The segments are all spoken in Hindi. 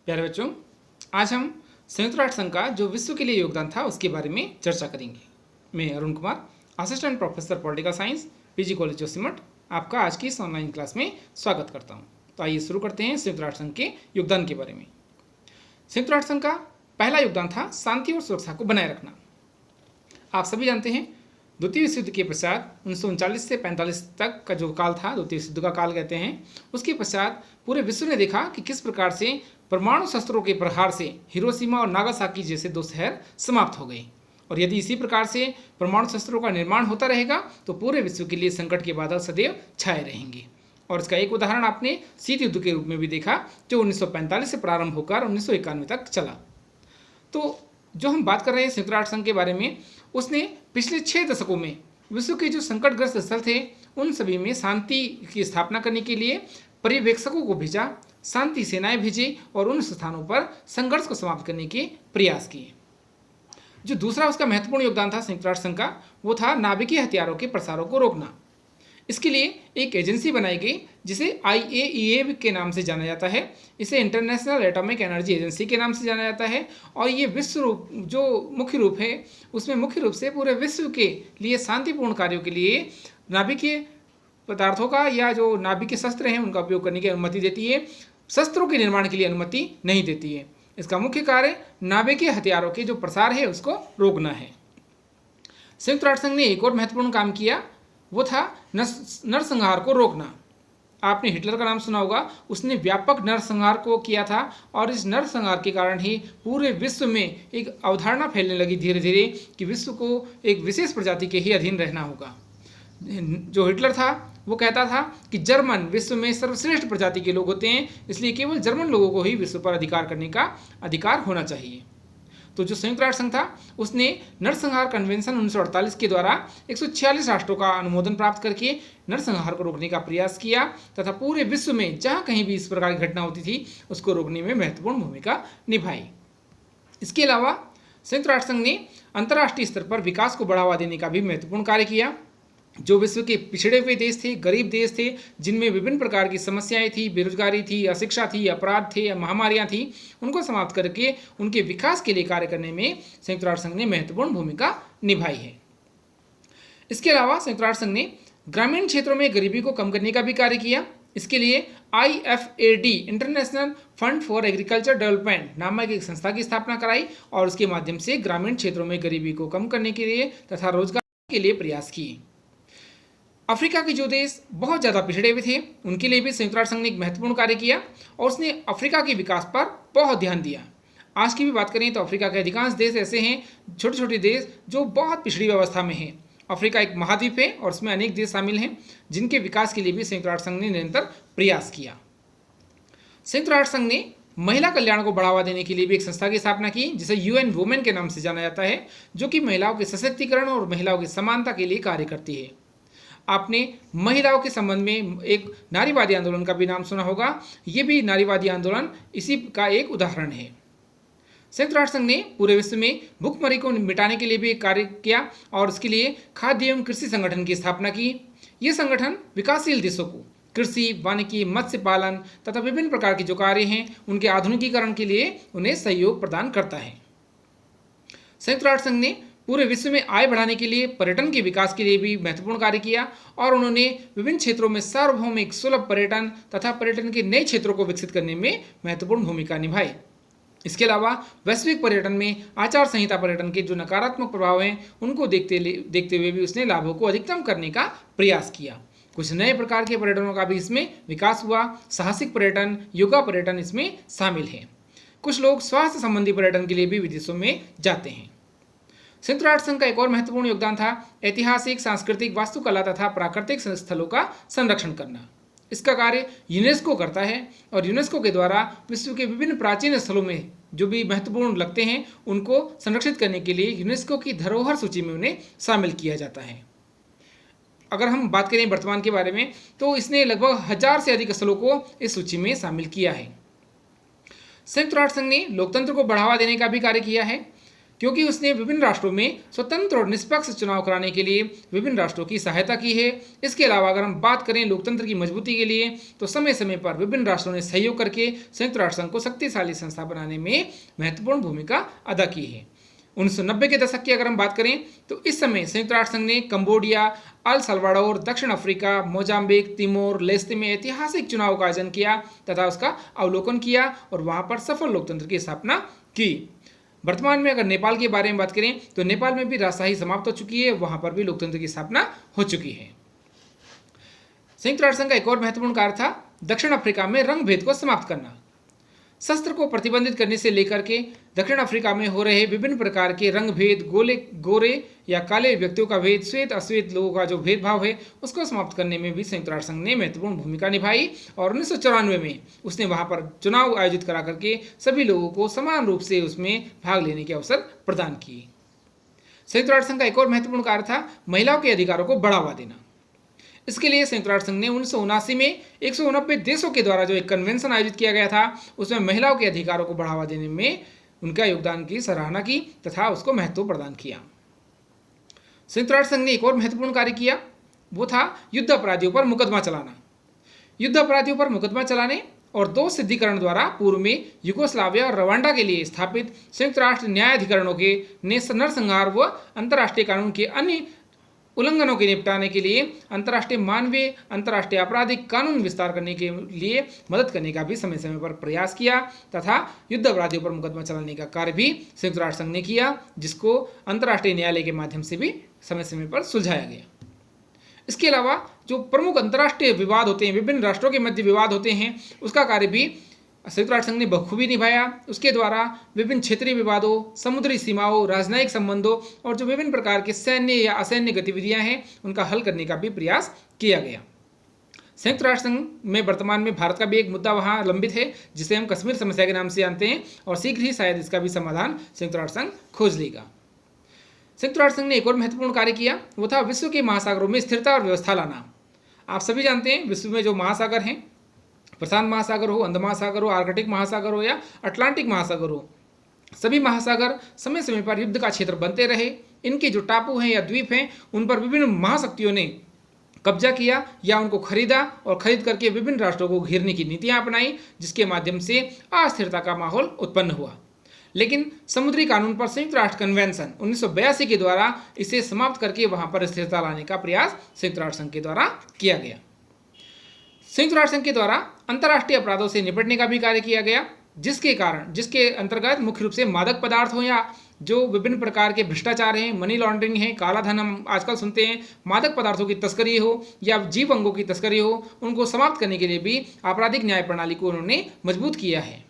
प्यारे बच्चों, आज हम संयुक्त राष्ट्र संघ का जो विश्व के लिए योगदान था उसके बारे में चर्चा करेंगे। मैं Arun Kumar, assistant professor political science, PG college Joshimath, आपका आज की इस ऑनलाइन क्लास में स्वागत करता हूं। तो आइए शुरू करते हैं संयुक्त राष्ट्र संघ के योगदान के बारे में। संयुक्त राष्ट्र संघ का पहला योगदान था शांति और सुरक्षा को बनाए रखना। आप सभी जानते हैं, द्वितीय विश्व युद्ध के पश्चात 1939 से 45 तक का जो काल था, द्वितीय विश्व युद्ध का काल कहते हैं, उसके पश्चात पूरे विश्व ने देखा कि किस प्रकार से परमाणु शस्त्रों के प्रहार से हिरोशिमा और नागासाकी जैसे दो शहर समाप्त हो गए। और यदि इसी प्रकार से परमाणु शस्त्रों का निर्माण होता रहेगा तो पूरे विश्व के लिए संकट के बादल सदैव छाए रहेंगे। और इसका एक उदाहरण आपने शीत युद्ध के रूप में भी देखा, जो 1945 से प्रारंभ होकर 1991 तक चला। तो जो हम बात कर रहे हैं संयुक्त राष्ट्र संघ के बारे में, उसने पिछले 6 दशकों में विश्व के जो संकटग्रस्त स्थल थे उन सभी में शांति की स्थापना करने के लिए पर्यवेक्षकों को भेजा, शांति सेनाएं भेजी और उन स्थानों पर संघर्ष को समाप्त करने के प्रयास किए। जो दूसरा उसका महत्वपूर्ण योगदान था संयुक्त राष्ट्र संघ का, वो था नाभिकीय हथियारों के प्रसारों को रोकना। इसके लिए एक एजेंसी बनाई गई जिसे IAEA के नाम से जाना जाता है। इसे इंटरनेशनल एटॉमिक एनर्जी एजेंसी के नाम से जाना जाता है। और ये विश्व रूप जो मुख्य रूप है उसमें मुख्य रूप से पूरे विश्व के लिए शांतिपूर्ण कार्यों के लिए नाभिकीय पदार्थों का या जो नाभिकीय शस्त्र हैं उनका उपयोग करने की अनुमति देती है, शस्त्रों के निर्माण के लिए अनुमति नहीं देती है। इसका मुख्य कार्य नाभिकीय हथियारों के जो प्रसार है उसको रोकना है। संयुक्त राष्ट्र संघ ने एक और महत्वपूर्ण काम किया, वो था नरसंहार को रोकना। आपने हिटलर का नाम सुना होगा, उसने व्यापक नरसंहार को किया था और इस नरसंहार के कारण ही पूरे विश्व में एक अवधारणा फैलने लगी धीरे धीरे कि विश्व को एक विशेष प्रजाति के ही अधीन रहना होगा। जो हिटलर था वो कहता था कि जर्मन विश्व में सर्वश्रेष्ठ प्रजाति के लोग होते हैं, इसलिए केवल जर्मन लोगों को ही विश्व पर अधिकार करने का अधिकार होना चाहिए। तो जो संयुक्त राष्ट्र संघ था उसने नरसंहार कन्वेंशन 1948 के द्वारा 146 राष्ट्रों का अनुमोदन प्राप्त करके नरसंहार को रोकने का प्रयास किया तथा पूरे विश्व में जहाँ कहीं भी इस प्रकार की घटना होती थी उसको रोकने में महत्वपूर्ण भूमिका निभाई। इसके अलावा संयुक्त राष्ट्र संघ ने अंतर्राष्ट्रीय स्तर पर विकास को बढ़ावा देने का भी महत्वपूर्ण कार्य किया। जो विश्व के पिछड़े हुए देश थे, गरीब देश थे, जिनमें विभिन्न प्रकार की समस्याएं थी, बेरोजगारी थी, अशिक्षा थी, अपराध थे या महामारियां थी, उनको समाप्त करके उनके विकास के लिए कार्य करने में संयुक्त राष्ट्र संघ ने महत्वपूर्ण भूमिका निभाई है। इसके अलावा संयुक्त राष्ट्र संघ ने ग्रामीण क्षेत्रों में गरीबी को कम करने का भी कार्य किया। इसके लिए IFAD international fund for agriculture development नामक एक संस्था की स्थापना कराई और उसके माध्यम से ग्रामीण क्षेत्रों में गरीबी को कम करने के लिए तथा रोजगार के लिए प्रयास किए। अफ्रीका के जो देश बहुत ज़्यादा पिछड़े हुए थे उनके लिए भी संयुक्त राष्ट्र संघ ने एक महत्वपूर्ण कार्य किया और उसने अफ्रीका के विकास पर बहुत ध्यान दिया। आज की भी बात करें तो अफ्रीका के अधिकांश देश ऐसे हैं, छोटे छोटे देश जो बहुत पिछड़ी व्यवस्था में हैं। अफ्रीका एक महाद्वीप है और उसमें अनेक देश शामिल हैं जिनके विकास के लिए भी संयुक्त राष्ट्र संघ ने निरंतर प्रयास किया। संयुक्त राष्ट्र संघ ने महिला कल्याण को बढ़ावा देने के लिए भी एक संस्था की स्थापना की जिसे UN वुमेन के नाम से जाना जाता है, जो कि महिलाओं के सशक्तिकरण और महिलाओं की समानता के लिए कार्य करती है। आपने महिलाओं के संबंध में एक नारीवादी आंदोलन का भी नाम सुना होगा। ये भी नारीवादी आंदोलन इसी का एक उदाहरण है। संयुक्त राष्ट्र संघ ने पूरे विश्व में भूखमरी को मिटाने के लिए भी एक कार्य किया और उसके लिए खाद्य एवं कृषि संगठन की स्थापना की। ये संगठन विकासशील देशों को कृषि, वानिकी, मत्स्य पालन तथा विभिन्न प्रकार के जो कार्य हैं उनके आधुनिकीकरण के लिए उन्हें सहयोग प्रदान करता है। संयुक्त राष्ट्र संघ ने पूरे विश्व में आय बढ़ाने के लिए पर्यटन के विकास के लिए भी महत्वपूर्ण कार्य किया और उन्होंने विभिन्न क्षेत्रों में सार्वभौमिक सुलभ पर्यटन तथा पर्यटन के नए क्षेत्रों को विकसित करने में महत्वपूर्ण भूमिका निभाई। इसके अलावा वैश्विक पर्यटन में आचार संहिता पर्यटन के जो नकारात्मक प्रभाव हैं उनको देखते हुए भी उसने लाभों को अधिकतम करने का प्रयास किया। कुछ नए प्रकार के पर्यटनों का भी इसमें विकास हुआ। साहसिक पर्यटन, योगा पर्यटन इसमें शामिल है। कुछ लोग स्वास्थ्य संबंधी पर्यटन के लिए भी विदेशों में जाते हैं। संयुक्त राष्ट्र संघ का एक और महत्वपूर्ण योगदान था ऐतिहासिक, सांस्कृतिक, वास्तुकला तथा प्राकृतिक स्थलों का संरक्षण करना। इसका कार्य यूनेस्को करता है और यूनेस्को के द्वारा विश्व के विभिन्न प्राचीन स्थलों में जो भी महत्वपूर्ण लगते हैं उनको संरक्षित करने के लिए यूनेस्को की धरोहर सूची में उन्हें शामिल किया जाता है। अगर हम बात करें वर्तमान के बारे में तो इसने लगभग 1000 से अधिक स्थलों को इस सूची में शामिल किया है। संयुक्त राष्ट्र संघ ने लोकतंत्र को बढ़ावा देने का भी कार्य किया है। क्योंकि उसने विभिन्न राष्ट्रों में स्वतंत्र और निष्पक्ष चुनाव कराने के लिए विभिन्न राष्ट्रों की सहायता की है। इसके अलावा अगर हम बात करें लोकतंत्र की मजबूती के लिए, तो समय समय पर विभिन्न राष्ट्रों ने सहयोग करके संयुक्त राष्ट्र संघ को शक्तिशाली संस्था बनाने में महत्वपूर्ण भूमिका अदा की है। 1990 के दशक की अगर हम बात करें तो इस समय संयुक्त राष्ट्र संघ ने कंबोडिया, अल सल्वाडोर, दक्षिण अफ्रीका, मोजाम्बिक, तिमोर लेस्ते में ऐतिहासिक चुनाव का आयोजन किया तथा उसका अवलोकन किया और वहां पर सफल लोकतंत्र की स्थापना की। वर्तमान में अगर नेपाल के बारे में बात करें तो नेपाल में भी राजशाही समाप्त हो चुकी है, वहां पर भी लोकतंत्र की स्थापना हो चुकी है। संयुक्त राष्ट्र संघ का एक और महत्वपूर्ण कार्य था दक्षिण अफ्रीका में रंग भेद को समाप्त करना। शस्त्र को प्रतिबंधित करने से लेकर के दक्षिण अफ्रीका में हो रहे विभिन्न प्रकार के रंग भेद, गोरे या काले व्यक्तियों का भेद, श्वेत अश्वेत लोगों का जो भेदभाव है उसको समाप्त करने में भी संयुक्त राष्ट्र संघ ने महत्वपूर्ण भूमिका निभाई और 1994 में उसने वहां पर चुनाव आयोजित करा करके सभी लोगों को समान रूप से उसमें भाग लेने के अवसर प्रदान किए। संयुक्त राष्ट्र संघ का एक और महत्वपूर्ण कार्य था महिलाओं के अधिकारों को बढ़ावा देना। इसके लिए संयुक्त राष्ट्र संघ ने 1979 में 189 देशों के द्वारा जो एक कन्वेंशन आयोजित किया गया था उसमें महिलाओं के अधिकारों को बढ़ावा देने में उनका योगदान की सराहना की तथा उसको महत्व प्रदान किया। संयुक्त राष्ट्र संघ ने एक और महत्वपूर्ण कार्य किया, वो था युद्ध अपराधियों पर मुकदमा चलाना। युद्ध अपराधियों पर मुकदमा चलाने और दोष सिद्धिकरण द्वारा पूर्व में युगोस्लाविया और रवांडा के लिए स्थापित संयुक्त राष्ट्र न्यायाधिकरणों के नरसंहार व अंतर्राष्ट्रीय कानून के अन्य उल्लंघनों के निपटाने के लिए अंतर्राष्ट्रीय मानवीय अंतर्राष्ट्रीय आपराधिक कानून विस्तार करने के लिए मदद करने का भी समय समय पर प्रयास किया तथा युद्ध अपराधियों पर मुकदमा चलाने का कार्य भी संयुक्त राष्ट्र संघ ने किया, जिसको अंतर्राष्ट्रीय न्यायालय के माध्यम से भी समय समय पर सुलझाया गया। इसके अलावा जो प्रमुख अंतर्राष्ट्रीय विवाद होते हैं, विभिन्न राष्ट्रों के मध्य विवाद होते हैं, उसका कार्य भी संयुक्त राष्ट्र संघ ने बखूबी निभाया। उसके द्वारा विभिन्न क्षेत्रीय विवादों, समुद्री सीमाओं, राजनयिक संबंधों और जो विभिन्न प्रकार के सैन्य या असैन्य गतिविधियां हैं उनका हल करने का भी प्रयास किया गया। संयुक्त राष्ट्र संघ में वर्तमान में भारत का भी एक मुद्दा वहां लंबित है जिसे हम कश्मीर समस्या के नाम से जानते हैं और शीघ्र ही शायद इसका भी समाधान संयुक्त राष्ट्र संघ खोज लेगा। संयुक्त राष्ट्र संघ ने एक और महत्वपूर्ण कार्य किया, वो था विश्व के महासागरों में स्थिरता और व्यवस्था लाना। आप सभी जानते हैं विश्व में जो महासागर हैं, प्रशांत महासागर हो, अंध महासागर हो, आर्कटिक महासागर हो या अटलांटिक महासागर हो, सभी महासागर समय समय पर युद्ध का क्षेत्र बनते रहे। इनके जो टापू हैं या द्वीप हैं उन पर विभिन्न महाशक्तियों ने कब्जा किया या उनको खरीदा और खरीद करके विभिन्न राष्ट्रों को घेरने की नीतियां अपनाई, जिसके माध्यम से अस्थिरता का माहौल उत्पन्न हुआ। लेकिन समुद्री कानून पर संयुक्त राष्ट्र कन्वेंशन 1982 के द्वारा इसे समाप्त करके वहां पर स्थिरता लाने का प्रयास संयुक्त राष्ट्र संघ के द्वारा किया गया। संयुक्त राष्ट्र संघ के द्वारा अंतर्राष्ट्रीय अपराधों से निपटने का भी कार्य किया गया, जिसके अंतर्गत मुख्य रूप से मादक पदार्थ हो या जो विभिन्न प्रकार के भ्रष्टाचार हैं, मनी लॉन्ड्रिंग है, काला धन हम आजकल सुनते हैं, मादक पदार्थों की तस्करी हो या जीव अंगों की तस्करी हो, उनको समाप्त करने के लिए भी आपराधिक न्याय प्रणाली को उन्होंने मजबूत किया है।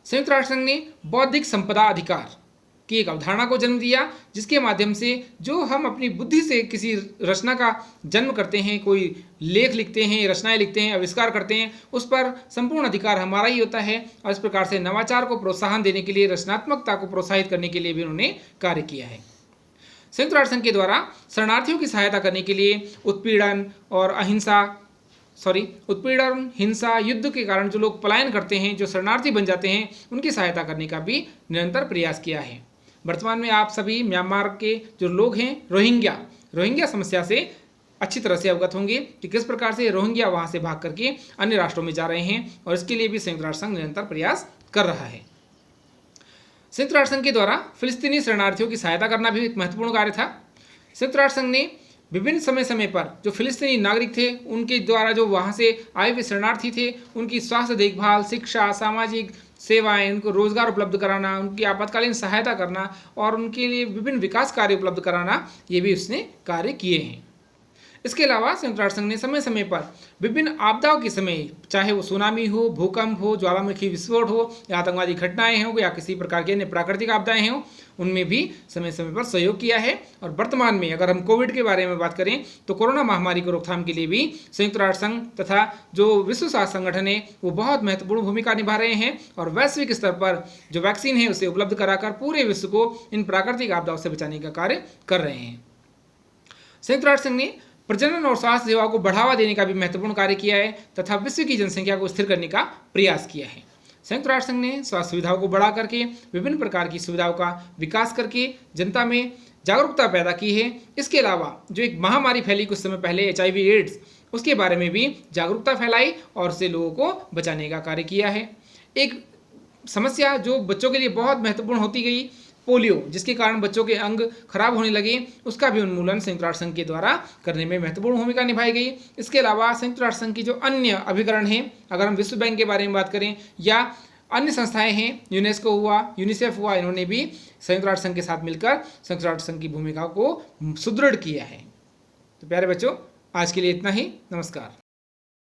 संयुक्त राष्ट्र संघ ने बौद्धिक संपदा अधिकार की एक अवधारणा को जन्म दिया, जिसके माध्यम से जो हम अपनी बुद्धि से किसी रचना का जन्म करते हैं, कोई लेख लिखते हैं, रचनाएं लिखते हैं, आविष्कार करते हैं, उस पर संपूर्ण अधिकार हमारा ही होता है। और इस प्रकार से नवाचार को प्रोत्साहन देने के लिए, रचनात्मकता को प्रोत्साहित करने के लिए भी उन्होंने कार्य किया है। संयुक्त राष्ट्र संघ के द्वारा शरणार्थियों की सहायता करने के लिए उत्पीड़न, हिंसा, युद्ध के कारण जो लोग पलायन करते हैं, जो शरणार्थी बन जाते हैं, उनकी सहायता करने का भी निरंतर प्रयास किया है। वर्तमान में आप सभी म्यांमार के जो लोग हैं, रोहिंग्या समस्या से अच्छी तरह से अवगत होंगे कि किस प्रकार से रोहिंग्या वहां से भाग करके अन्य राष्ट्रों में जा रहे हैं और इसके लिए भी संयुक्त राष्ट्र संघ निरंतर प्रयास कर रहा है। संयुक्त राष्ट्र संघ के द्वारा फिलिस्तीनी शरणार्थियों की सहायता करना भी एक महत्वपूर्ण कार्य था। संयुक्त राष्ट्र संघ ने विभिन्न समय पर जो फिलिस्तीनी नागरिक थे, उनके द्वारा जो वहाँ से आए हुए शरणार्थी थे, उनकी स्वास्थ्य देखभाल, शिक्षा, सामाजिक सेवाएं, उनको रोजगार उपलब्ध कराना, उनकी आपातकालीन सहायता करना और उनके लिए विभिन्न विकास कार्य उपलब्ध कराना, ये भी उसने कार्य किए हैं। इसके अलावा संयुक्त राष्ट्र संघ ने समय समय पर विभिन्न आपदाओं के समय, चाहे वो सुनामी हो, भूकंप हो, ज्वालामुखी विस्फोट हो या आतंकवादी घटनाएं हो या किसी प्रकार की अन्य प्राकृतिक आपदाएं हों, उनमें भी समय समय पर सहयोग किया है। और वर्तमान में अगर हम कोविड के बारे में बात करें तो कोरोना महामारी को रोकथाम के लिए भी संयुक्त राष्ट्र संघ तथा जो विश्व स्वास्थ्य संगठन है वो बहुत महत्वपूर्ण भूमिका निभा रहे हैं और वैश्विक स्तर पर जो वैक्सीन है उसे उपलब्ध कराकर पूरे विश्व को इन प्राकृतिक आपदाओं से बचाने का कार्य कर रहे हैं। संयुक्त राष्ट्र संघ ने प्रजनन और स्वास्थ्य सेवाओं को बढ़ावा देने का भी महत्वपूर्ण कार्य किया है तथा विश्व की जनसंख्या को स्थिर करने का प्रयास किया है। संयुक्त राष्ट्र संघ ने स्वास्थ्य सुविधाओं को बढ़ा करके विभिन्न प्रकार की सुविधाओं का विकास करके जनता में जागरूकता पैदा की है। इसके अलावा जो एक महामारी फैली कुछ समय पहले HIV एड्स, उसके बारे में भी जागरूकता फैलाई और उससे लोगों को बचाने का कार्य किया है। एक समस्या जो बच्चों के लिए बहुत महत्वपूर्ण होती गई, पोलियो, जिसके कारण बच्चों के अंग खराब होने लगे, उसका भी उन्मूलन संयुक्त राष्ट्र संघ के द्वारा करने में महत्वपूर्ण भूमिका निभाई गई। इसके अलावा संयुक्त राष्ट्र संघ की जो अन्य अभिकरण हैं, अगर हम विश्व बैंक के बारे में बात करें या अन्य संस्थाएं हैं, यूनेस्को हुआ, यूनिसेफ हुआ, इन्होंने भी संयुक्त राष्ट्र संघ के साथ मिलकर संयुक्त राष्ट्र संघ की भूमिका को सुदृढ़ किया है। तो प्यारे बच्चों, आज के लिए इतना ही। नमस्कार।